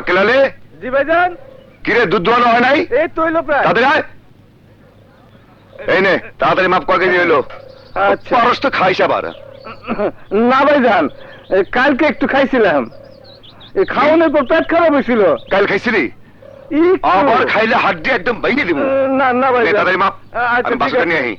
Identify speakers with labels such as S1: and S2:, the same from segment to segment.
S1: আক্কেল আলী।
S2: জি ভাইজান।
S1: কিরে দুধ দোয়ানো হয় নাই?
S2: এই তো হইলো প্রায়।
S1: তাড়াতাড়ি আয়। এই নে তাড়াতাড়ি মাপ কয় কেজি হইলো?
S2: আচ্ছা।
S1: পারস তো খাইস আবার।
S2: না ভাইজান, কালকে একটু খাইছিলাম, এই খাওয়ানোর পর পেট খারাপ হয়েছিল।
S1: কাল খাইছিলি?
S2: একটু।
S1: আবার খাইলে হাড্ডি একদম ভেঙে দিব।
S2: না না
S1: নে
S2: ভাইজান।
S1: তাড়াতাড়ি মাপ।
S2: আচ্ছা
S1: আমি
S2: ঠিক
S1: বাসাটা
S2: আছে।
S1: নিয়ে আহি।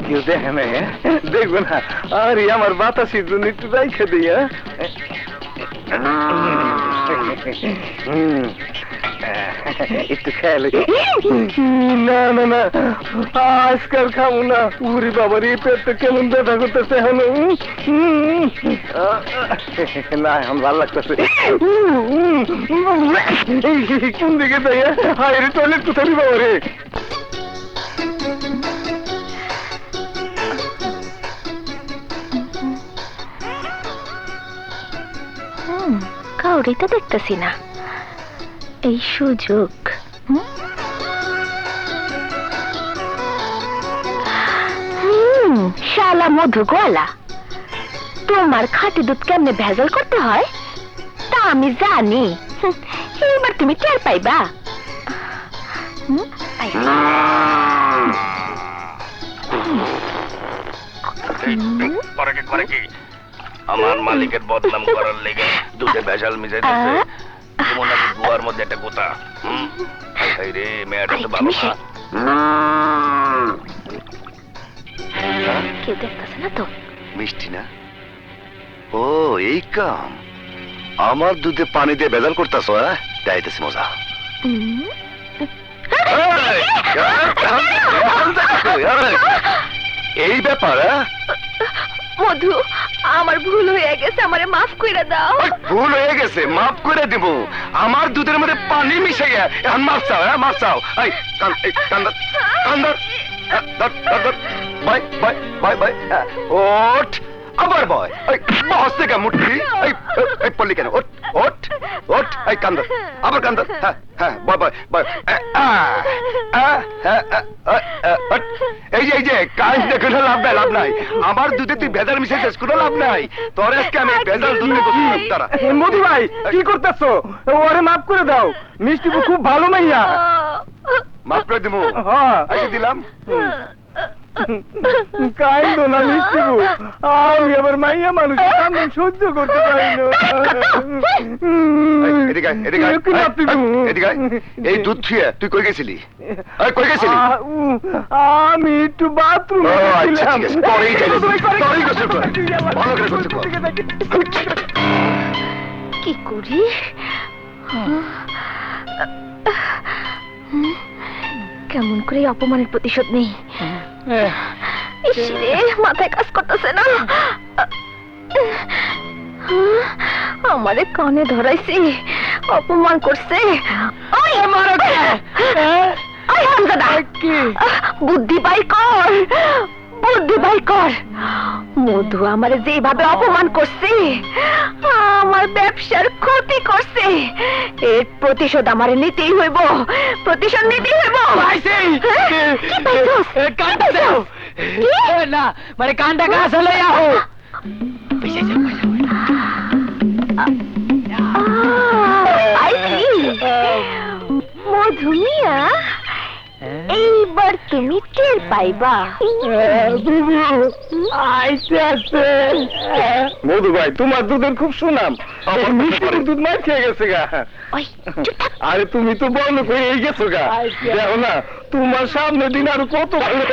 S2: কেউ দেখে না, দেখবো না। আরে আমার বাতাসের জন্য একটু রাইখে দিই। একটু খেয়াল। না না না, আজকাল খাবো না। উরি বাবার এই পেটটা কেমন ব্যথা করতেছে এখন। না এখন ভালো লাগতেছে। কোন দিকে যাই? হায় রে, টয়লেট কোথায় বাবা রে?
S3: কাউরে তো দেখতেছি না, এই সুযোগ। শালা মধু গোয়ালা, তোমার খাঁটি দুধ কেমনে ভেজাল করতে হয় তা আমি জানি। এবার তুমি টের পাইবা।
S4: আমার মালিকের বদনাম করার লেগে দুধে ভেজাল মিশাইতেছে। যেমন নাকি গুয়ার মধ্যে একটা গোতা। রে মেয়েটা তো ভালো না।
S3: কেউ দেখতেছে না তো?
S1: মিষ্টি না? ও এই কাম। আমার দুধে পানি দিয়ে ভেজাল করতেছ? যাইতেছি মজা। এই ব্যাপার?
S3: মধু, আমার ভুল হয়ে গেছে, আমারে মাফ কইরা দাও।
S1: ভুল হয়ে গেছে, মাফ করে দিব। আমার দুধের মধ্যে পানি মিশাইয়া এখন মাফ চাও? মাফ চাও? Bye bye bye bye. ওঠ আবার বয়। বস থেকে মুঠি পড়লি কেন? ওঠ ওঠ ওঠ। এই কান্দর আবার কান্দর। হ্যাঁ হ্যাঁ বয় বয় বয়। এই যে এই যে কাজ দেখে লাভ নাই, লাভ নাই। আমার দুধে তুই ভেজাল মিশাইছিস, কোনো লাভ নাই। তোর আজকে আমি ভেজাল দুধ তারা।
S2: মধু ভাই কি করতেছো? ওরে মাফ করে দাও, মিষ্টি খুব ভালো মাইয়া।
S1: মাফ করে দিব? আচ্ছা দিলাম।
S2: কাইন্দ না মিষ্টি, আমি আবার মাইয়া মানুষ সহ্য করতে পারি না।
S1: এই দুধ ছুঁয়ে তুই কই গেছিলি? কই গেছিলি?
S2: আমি একটু বাথরুমে গেছিলাম।
S3: কি করি? কেমন করে অপমানের প্রতিশোধ নেই? মাথায় কাজ করতেছে না। আমারে কানে ধরাইছি, অপমান করছে। বুদ্ধি বাই কর, বুদ্ধি বাই কর। মধু আমারে যেভাবে অপমান করছে, আমার ব্যবসার ক্ষতি করছে, এর প্রতিশোধ আমারে নিতেই হইব, প্রতিশোধ নিতেই হইব।
S2: না মানে কানটা গাছ হলে
S3: মধু মিয়া, এইবার তুমি টের পাইবা।
S2: মধু ভাই তোমার দুধের খুব সুনাম, মিষ্টির দুধ মার খেয়ে গেছে গা। আরে তুমি তো বন্ধ করে গেছো গা, দেখো না তোমার সামনে দিন আরো কত ভালো।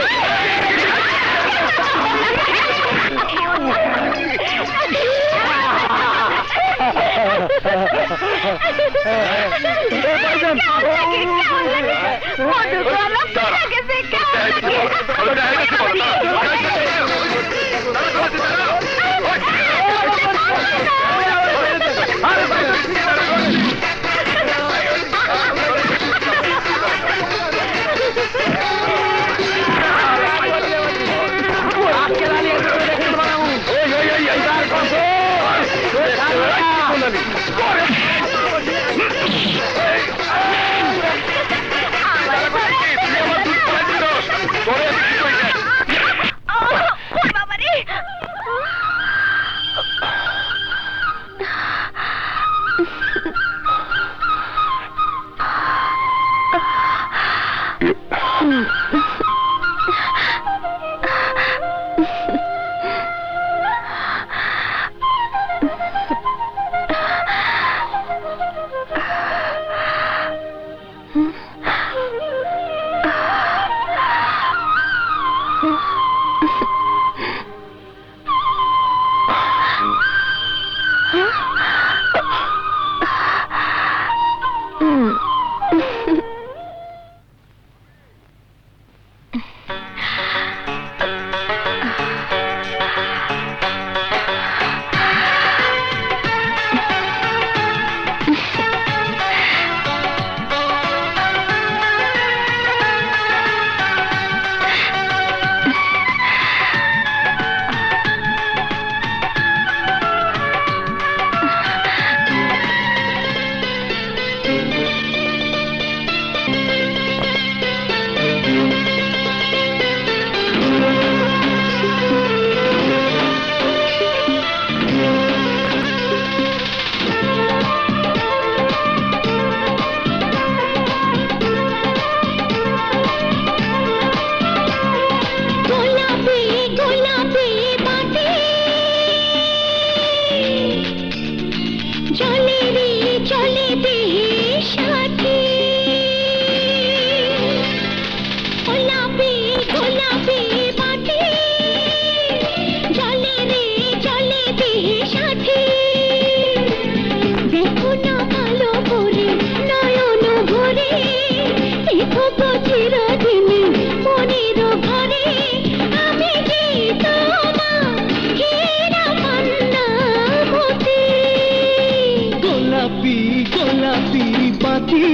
S5: গোলাপি গোলাপি পাখি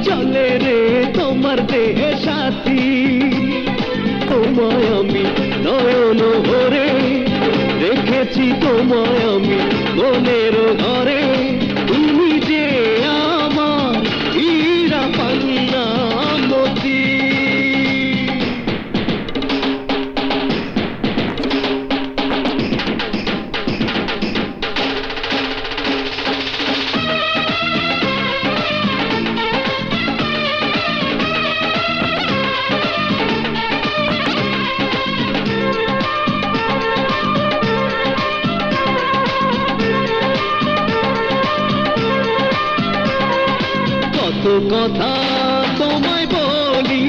S5: চলে রে তোমার দেহে সাথী তোমায় আমি নয়ন ভরে রেখেছি তোমায় আমি মনের ঘরে তুমি যে আমার হীরা পান্না মতি কত কথা তোমায় বলি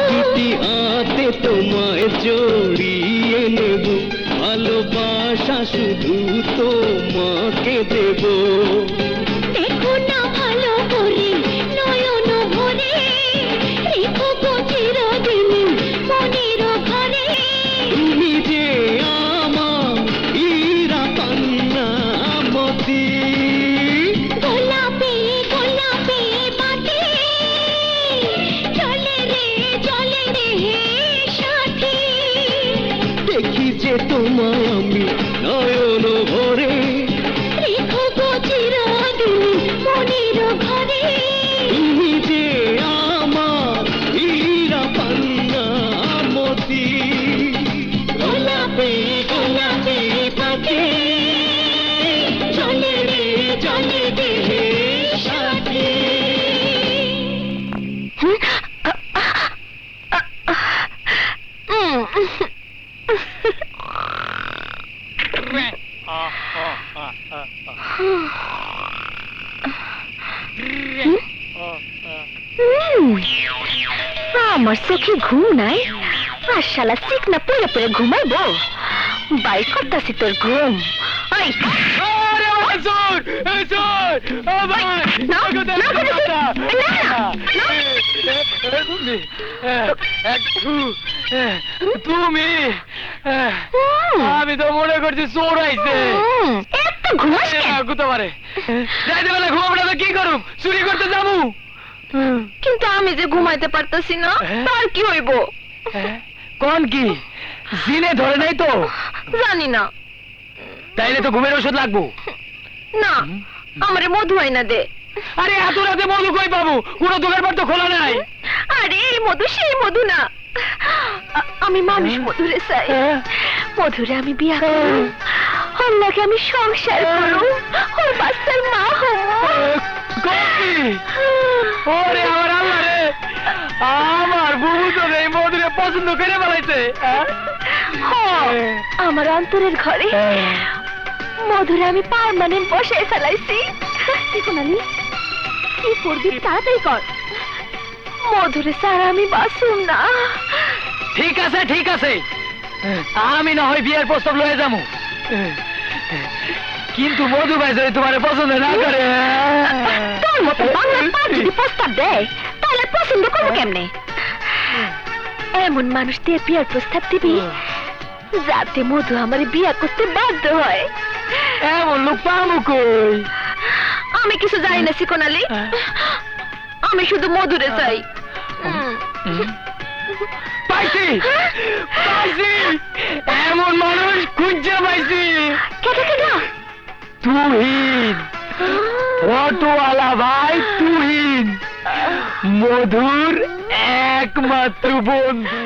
S5: দুটি হাতে তোমায় জড়িয়ে নেব ভালোবাসা শুধু তোমাকে দেব
S3: দেখো না ভালো করে নয়ন ভরে রেখো গো চিরদিন মনের ঘরে
S5: তুমি যে আমার হীরা পান্না মতি
S3: গোলাপি গোলাপি বাতি চলে রে সাথী
S5: দেখি যে তোমায় আমি নয়ন ভরে
S3: রেখো গো চিরদিন মনের ঘরে
S5: তুমি যে আমার হীরা পান্না মতি গোলাপি গোলাপি পাখি চলে রে সাথী
S3: আমার চোখে ঘুম নাই আর শালা চিকনা পড়ে পড়ে ঘুমাইবো বাই করতাছি তোর ঘুম ওই
S5: তুমি আমি তো মনে করছি চোর আইছে
S3: এত ঘুমাস কেন?
S5: গুতে পারে যাইতে বেলা ঘুমাবো না কি করুম চুরি করতে যাবো
S3: কিন্তু আমি যে ঘুমাইতে পারতাছি না তার কি হইব
S5: কোন কি জিনে ধরে নাই তো
S3: জানি না
S5: তাইলে তো ঘুমের ওষুধ লাগবো
S3: না আমারে মধু আইনা দে
S5: আরে এত রাতে মধু কই পাবো কোনো দোকানপাট তো খোলা নাই
S3: আরে এই মধু সেই মধু না আমি মানুষ মধুরে চাই মধুরে আমি বিয়া করব ওর লাগে আমি সংসার করব ওর বাচ্চার মা হব
S5: কই ওরে আমার আল্লাহ রে আমার বুবু তো এই মধুরে পছন্দ করে বলাইছে
S3: আমার অন্তরের ঘরে মধুরে আমি পার্মানেন্ট বসাই ফেলাইছি কোনালি কি করবি তাড়াতাড়ি কর মধুরে ছাড়া আমি বাঁচুম না
S5: ঠিক আছে আমি না হয় বিয়ের প্রস্তাব লয়ে যাবো কিন্তু মধু ভাই যদি তোমার পছন্দ না করে
S3: তোর মতো বাংলা পা যদি প্রস্তাব দেয় তাহলে পছন্দ করবো কেমনে এমন মানুষ দিয়ে বিয়ের প্রস্তাব দিবি যাতে মধু আমার বিয়া করতে বাধ্য হয়।
S5: এমন লোক পাবো কই?
S3: আমি কিছু জানি না চিকন আলী, আমি শুধু মধুরে চাই।
S5: পাইছি পাইছি, এমন মানুষ খুঁজে পাইছি।
S3: কেটা কেটা?
S5: তুহিন, অটোওয়ালা ভাই তুহিন, মধুর একমাত্র বন্ধু।